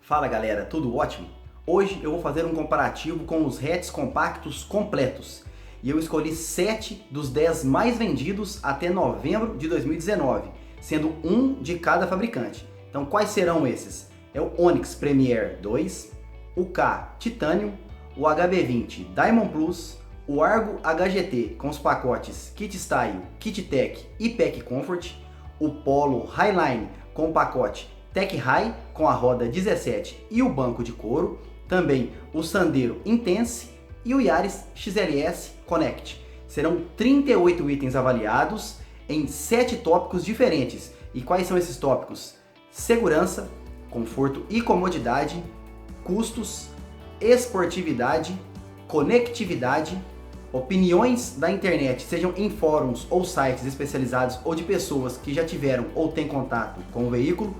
Fala galera, tudo ótimo? Hoje eu vou fazer um comparativo com os hatches compactos completos e eu escolhi 7 dos 10 mais vendidos até novembro de 2019, sendo um de cada fabricante. Então quais serão esses? É o Onyx Premier 2, o Ka Titanium, o HB20 Diamond Plus, o Argo HGT com os pacotes Kit Style, Kit Tech e Pack Comfort, o Polo Highline com o pacote Tech High com a roda 17 e o banco de couro, também o Sandero Intense e o Yaris XLS Connect. Serão 38 itens avaliados em 7 tópicos diferentes. E quais são esses tópicos? Segurança, conforto e comodidade, custos, esportividade, conectividade, opiniões da internet, sejam em fóruns ou sites especializados ou de pessoas que já tiveram ou têm contato com o veículo,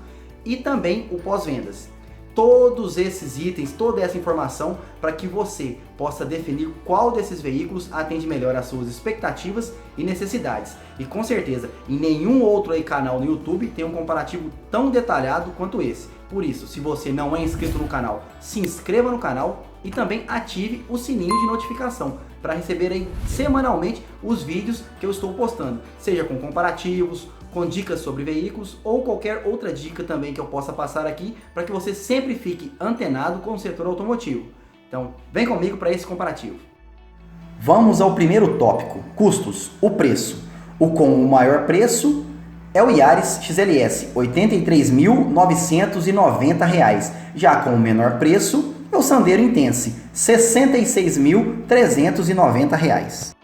e também o pós-vendas. Todos esses itens, toda essa informação para que você possa definir qual desses veículos atende melhor às suas expectativas e necessidades. E com certeza, em nenhum outro canal no YouTube tem um comparativo tão detalhado quanto esse. Por isso, se você não é inscrito no canal, se inscreva no canal e também ative o sininho de notificação para receber aí semanalmente os vídeos que eu estou postando, seja com comparativos, com dicas sobre veículos ou qualquer outra dica também que eu possa passar aqui para que você sempre fique antenado com o setor automotivo. Então, vem comigo para esse comparativo. Vamos ao primeiro tópico, custos, o preço. O com o maior preço é o Yaris XLS, R$ 83.990. Já com o menor preço é o Sandero Intense, R$ 66.390.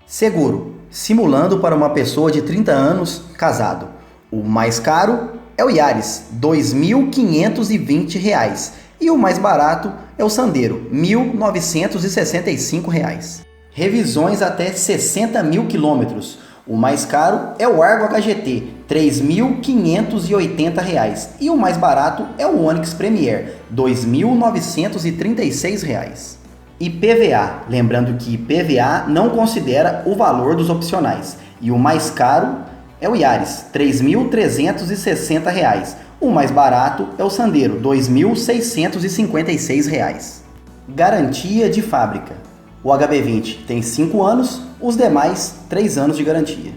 Seguro, simulando para uma pessoa de 30 anos casado. O mais caro é o Yaris, R$ 2.520. E o mais barato é o Sandero, R$ 1.965. Revisões até 60 mil quilômetros. O mais caro é o Argo HGT, R$ 3.580. E o mais barato é o Onyx Premier, R$ 2.936. E PVA, lembrando que PVA não considera o valor dos opcionais. E o mais caro é o Yaris, R$ 3.360. O mais barato é o Sandero, R$ 2.656. Garantia de fábrica. O HB20 tem 5 anos, os demais 3 anos de garantia.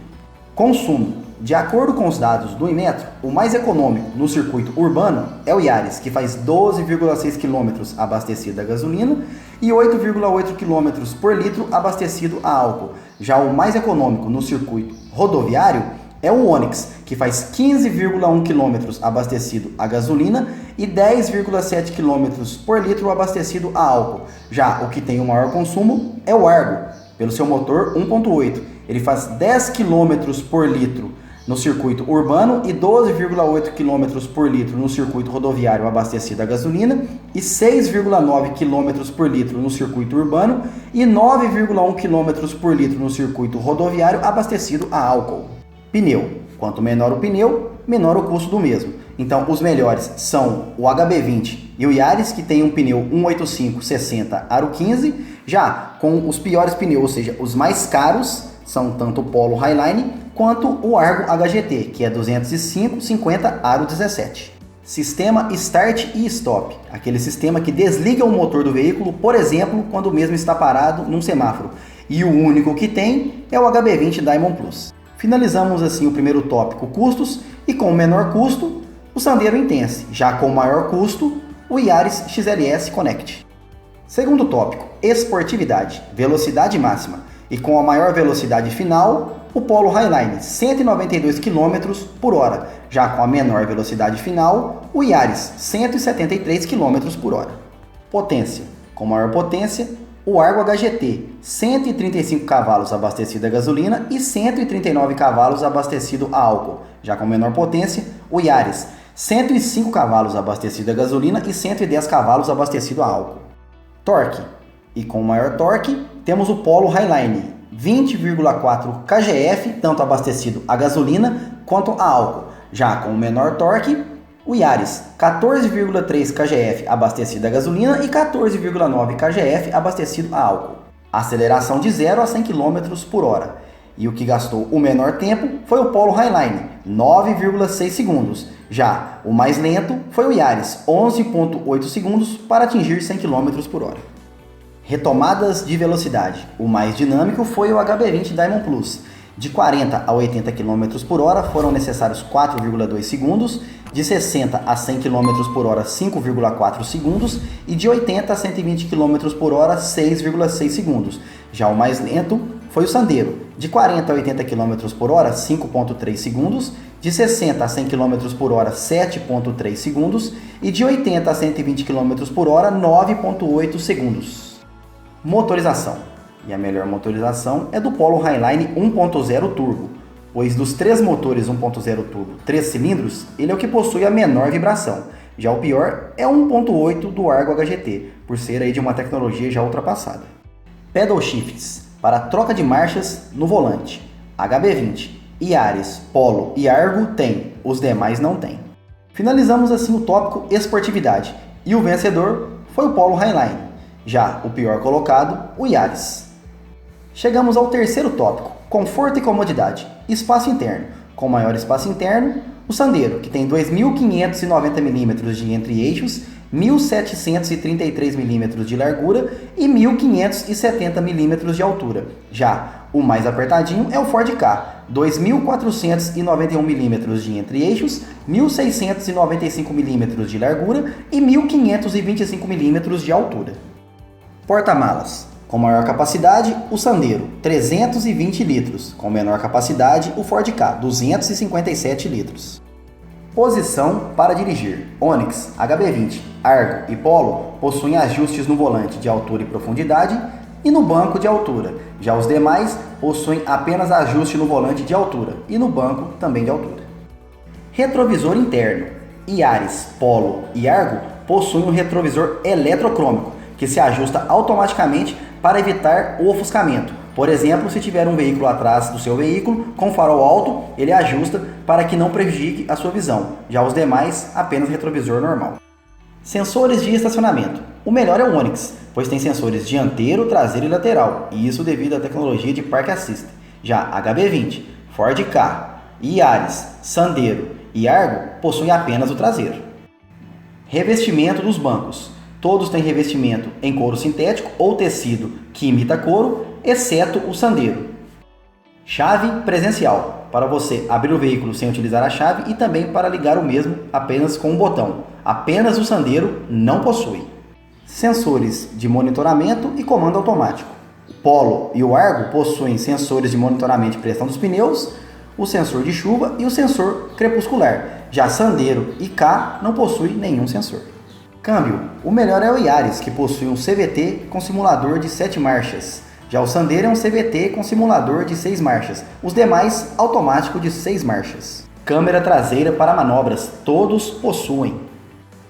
Consumo. De acordo com os dados do Inmetro, o mais econômico no circuito urbano é o Yaris, que faz 12,6 km abastecido a gasolina e 8,8 km por litro abastecido a álcool. Já o mais econômico no circuito rodoviário é o Onyx, que faz 15,1 km abastecido a gasolina e 10,7 km por litro abastecido a álcool. Já o que tem o maior consumo é o Argo, pelo seu motor 1.8. Ele faz 10 km por litro no circuito urbano e 12,8 km por litro no circuito rodoviário abastecido a gasolina e 6,9 km por litro no circuito urbano e 9,1 km por litro no circuito rodoviário abastecido a álcool. Pneu. Quanto menor o pneu, menor o custo do mesmo. Então, os melhores são o HB20 e o Yaris, que tem um pneu 185/60 aro 15. Já com os piores pneus, ou seja, os mais caros, são tanto o Polo Highline quanto o Argo HGT, que é 205/50 aro 17. Sistema Start e Stop, aquele sistema que desliga o motor do veículo, por exemplo, quando o mesmo está parado num semáforo. E o único que tem é o HB20 Diamond Plus. Finalizamos assim o primeiro tópico, custos, e com o menor custo, o Sandero Intense, já com o maior custo, o Yaris XLS Connect. Segundo tópico, esportividade, velocidade máxima, e com a maior velocidade final, o Polo Highline, 192 km por hora, já com a menor velocidade final, o Yaris, 173 km por hora. Potência, com maior potência, o Argo HGT, 135 cavalos abastecido a gasolina e 139 cavalos abastecido a álcool. Já com menor potência, o Yaris, 105 cavalos abastecido a gasolina e 110 cavalos abastecido a álcool. Torque. E com maior torque, temos o Polo Highline, 20,4 kgf, tanto abastecido a gasolina quanto a álcool. Já com o menor torque, o Yaris, 14,3 kgf abastecido a gasolina e 14,9 kgf abastecido a álcool. Aceleração de 0 a 100 km por hora. E o que gastou o menor tempo foi o Polo Highline, 9,6 segundos. Já o mais lento foi o Yaris, 11,8 segundos para atingir 100 km por hora. Retomadas de velocidade. O mais dinâmico foi o HB20 Diamond Plus. De 40 a 80 km por hora foram necessários 4,2 segundos, de 60 a 100 km por hora 5,4 segundos e de 80 a 120 km por hora 6,6 segundos. Já o mais lento foi o Sandero, de 40 a 80 km por hora 5,3 segundos, de 60 a 100 km por hora 7,3 segundos e de 80 a 120 km por hora 9,8 segundos. Motorização. E a melhor motorização é do Polo Highline 1.0 Turbo, pois dos 3 motores 1.0 Turbo 3 cilindros, ele é o que possui a menor vibração. Já o pior é o 1.8 do Argo HGT, por ser aí de uma tecnologia já ultrapassada. Pedal Shifts, para troca de marchas no volante. HB20, Yaris, Polo e Argo tem, os demais não tem. Finalizamos assim o tópico esportividade, e o vencedor foi o Polo Highline. Já o pior colocado, o Yaris. Chegamos ao terceiro tópico, conforto e comodidade, espaço interno. Com maior espaço interno, o Sandero, que tem 2.590 mm de entre-eixos, 1.733 mm de largura e 1.570 mm de altura. Já o mais apertadinho é o Ford Ka, 2.491 mm de entre-eixos, 1.695 mm de largura e 1.525 mm de altura. Porta-malas. Com maior capacidade, o Sandero, 320 litros. Com menor capacidade, o Ford Ka, 257 litros. Posição para dirigir. Onix, HB20, Argo e Polo possuem ajustes no volante de altura e profundidade e no banco de altura. Já os demais possuem apenas ajuste no volante de altura e no banco também de altura. Retrovisor interno. Yaris, Polo e Argo possuem um retrovisor eletrocrômico, que se ajusta automaticamente para evitar o ofuscamento. Por exemplo, se tiver um veículo atrás do seu veículo com farol alto, ele ajusta para que não prejudique a sua visão. Já os demais, apenas retrovisor normal. Sensores de estacionamento. O melhor é o Onix, pois tem sensores dianteiro, traseiro e lateral, e isso devido à tecnologia de Park Assist. Já HB20, Ford Ka, Yaris, Sandero e Argo possuem apenas o traseiro. Revestimento dos bancos. Todos têm revestimento em couro sintético ou tecido que imita couro, exceto o Sandero. Chave presencial, para você abrir o veículo sem utilizar a chave e também para ligar o mesmo apenas com um botão. Apenas o Sandero não possui. Sensores de monitoramento e comando automático. O Polo e o Argo possuem sensores de monitoramento de pressão dos pneus, o sensor de chuva e o sensor crepuscular. Já Sandero e Ka não possuem nenhum sensor. Câmbio. O melhor é o Yaris, que possui um CVT com simulador de 7 marchas. Já o Sandero é um CVT com simulador de 6 marchas. Os demais, automático de 6 marchas. Câmera traseira para manobras. Todos possuem.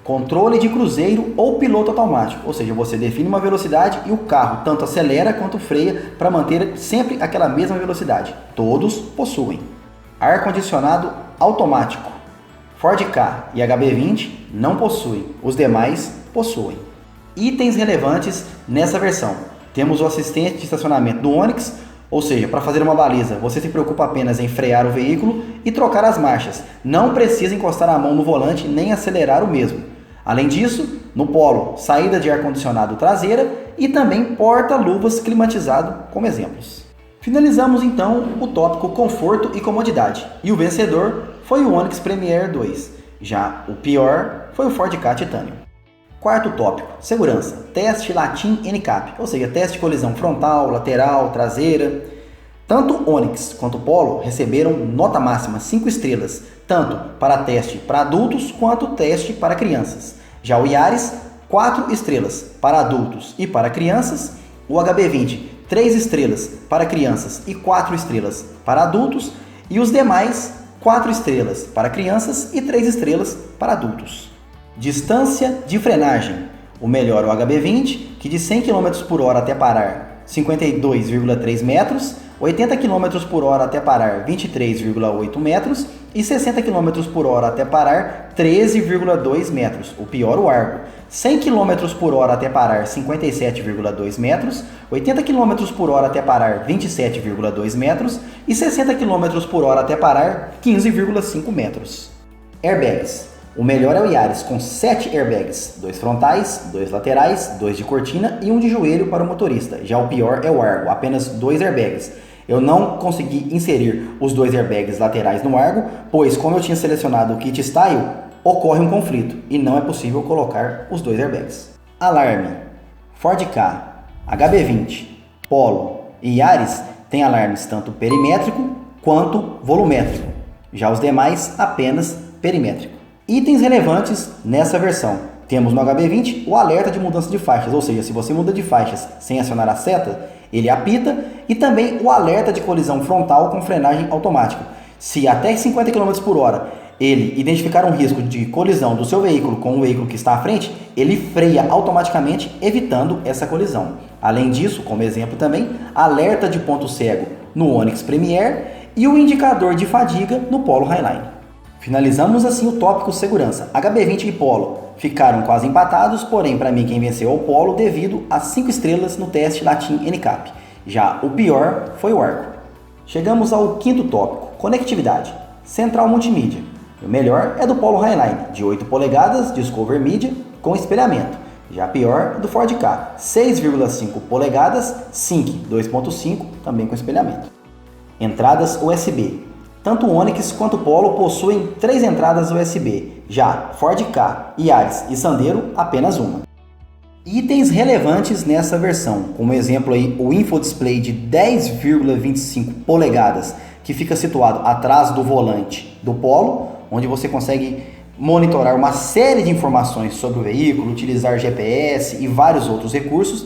Controle de cruzeiro ou piloto automático. Ou seja, você define uma velocidade e o carro tanto acelera quanto freia para manter sempre aquela mesma velocidade. Todos possuem. Ar-condicionado automático. Ford Ka e HB20 não possuem, os demais possuem. Itens relevantes nessa versão. Temos o assistente de estacionamento do Onix, ou seja, para fazer uma baliza, você se preocupa apenas em frear o veículo e trocar as marchas. Não precisa encostar a mão no volante nem acelerar o mesmo. Além disso, no Polo, saída de ar-condicionado traseira e também porta-luvas climatizado como exemplos. Finalizamos então o tópico conforto e comodidade, e o vencedor foi o Onix Premier 2, já o pior foi o Ford Ka Titanium. Quarto tópico, segurança, teste Latin NCAP, ou seja, teste de colisão frontal, lateral, traseira. Tanto o Onix quanto o Polo receberam nota máxima 5 estrelas, tanto para teste para adultos quanto teste para crianças. Já o Yaris, 4 estrelas para adultos e para crianças, o HB20, 3 estrelas para crianças e 4 estrelas para adultos, e os demais 4 estrelas para crianças e 3 estrelas para adultos. Distância de frenagem. O melhor é o HB20, que de 100 km por hora até parar 52,3 metros, 80 km por hora até parar 23,8 metros e 60 km por hora até parar 13,2 metros. O pior o Argo, 100 km por hora até parar 57,2 metros, 80 km por hora até parar 27,2 metros e 60 km por hora até parar 15,5 metros. Airbags. O melhor é o Yaris, com 7 airbags, 2 frontais, 2 laterais, 2 de cortina e 1 de joelho para o motorista. Já o pior é o Argo, apenas 2 airbags. Eu não consegui inserir os 2 airbags laterais no Argo, pois como eu tinha selecionado o kit Style, ocorre um conflito e não é possível colocar os 2 airbags. Alarme. Ford Ka, HB20, Polo e Yaris têm alarmes tanto perimétrico quanto volumétrico. Já os demais apenas perimétrico. Itens relevantes nessa versão. Temos no HB20 o alerta de mudança de faixas, ou seja, se você muda de faixas sem acionar a seta, ele apita, e também o alerta de colisão frontal com frenagem automática. Se até 50 km por hora ele identificar um risco de colisão do seu veículo com o veículo que está à frente, ele freia automaticamente, evitando essa colisão. Além disso, como exemplo também, alerta de ponto cego no Onix Premier e o indicador de fadiga no Polo Highline. Finalizamos assim o tópico segurança. HB20 e Polo ficaram quase empatados, porém para mim quem venceu é o Polo devido a 5 estrelas no teste Latin NCAP. Já o pior foi o Argo. Chegamos ao quinto tópico, conectividade. Central multimídia. O melhor é do Polo Highline, de 8 polegadas, Discover Media com espelhamento. Já a pior é do Ford Ka, 6,5 polegadas, Sync 2.5, também com espelhamento. Entradas USB. Tanto o Onix quanto o Polo possuem 3 entradas USB, já Ford Ka, Yaris e Sandero apenas uma. Itens relevantes nessa versão, como exemplo aí o infodisplay de 10,25 polegadas, que fica situado atrás do volante do Polo, onde você consegue monitorar uma série de informações sobre o veículo, utilizar GPS e vários outros recursos.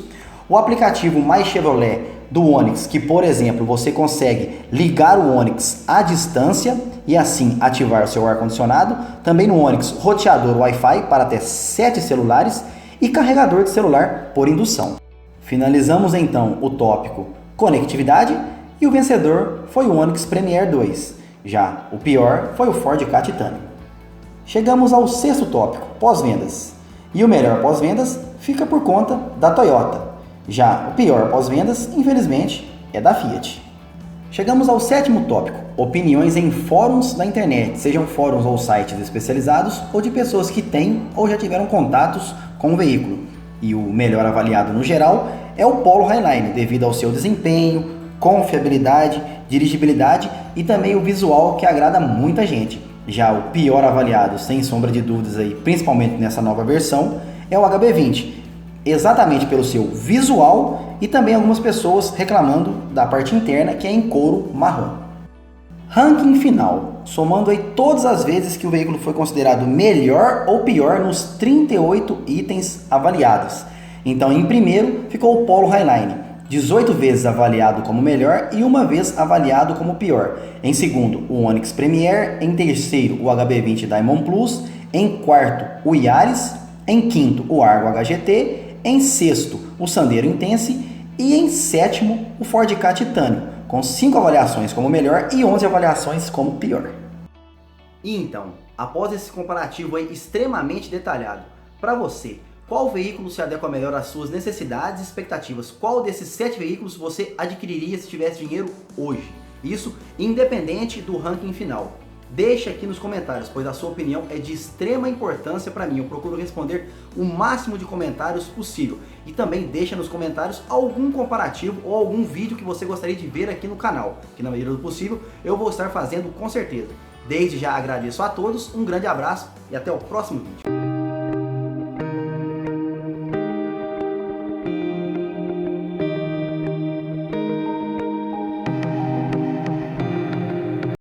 O aplicativo My Chevrolet do Onix, que por exemplo você consegue ligar o Onix à distância e assim ativar o seu ar-condicionado. Também no Onix, roteador Wi-Fi para até 7 celulares e carregador de celular por indução. Finalizamos então o tópico conectividade e o vencedor foi o Onix Premier 2. Já o pior foi o Ford Ka Titanium. Chegamos ao sexto tópico, pós-vendas. E o melhor pós-vendas fica por conta da Toyota. Já o pior pós-vendas, infelizmente, é da Fiat. Chegamos ao sétimo tópico, opiniões em fóruns da internet, sejam fóruns ou sites especializados ou de pessoas que têm ou já tiveram contatos com o veículo. E o melhor avaliado no geral é o Polo Highline, devido ao seu desempenho, confiabilidade, dirigibilidade e também o visual que agrada muita gente. Já o pior avaliado, sem sombra de dúvidas, aí, principalmente nessa nova versão, é o HB20. Exatamente pelo seu visual e também algumas pessoas reclamando da parte interna, que é em couro marrom. Ranking final, somando aí todas as vezes que o veículo foi considerado melhor ou pior nos 38 itens avaliados. Então em primeiro ficou o Polo Highline, 18 vezes avaliado como melhor e uma vez avaliado como pior. Em segundo, o Onix Premier, em terceiro, o HB20 Diamond Plus, em quarto, o Yaris, em quinto, o Argo HGT, em sexto, o Sandero Intense e em sétimo, o Ford Ka Titanium, com 5 avaliações como melhor e 11 avaliações como pior. E então, após esse comparativo aí extremamente detalhado, para você, qual veículo se adequa melhor às suas necessidades e expectativas? Qual desses 7 veículos você adquiriria se tivesse dinheiro hoje? Isso independente do ranking final. Deixe aqui nos comentários, pois a sua opinião é de extrema importância para mim. Eu procuro responder o máximo de comentários possível. E também deixa nos comentários algum comparativo ou algum vídeo que você gostaria de ver aqui no canal, que na medida do possível eu vou estar fazendo com certeza. Desde já agradeço a todos, um grande abraço e até o próximo vídeo.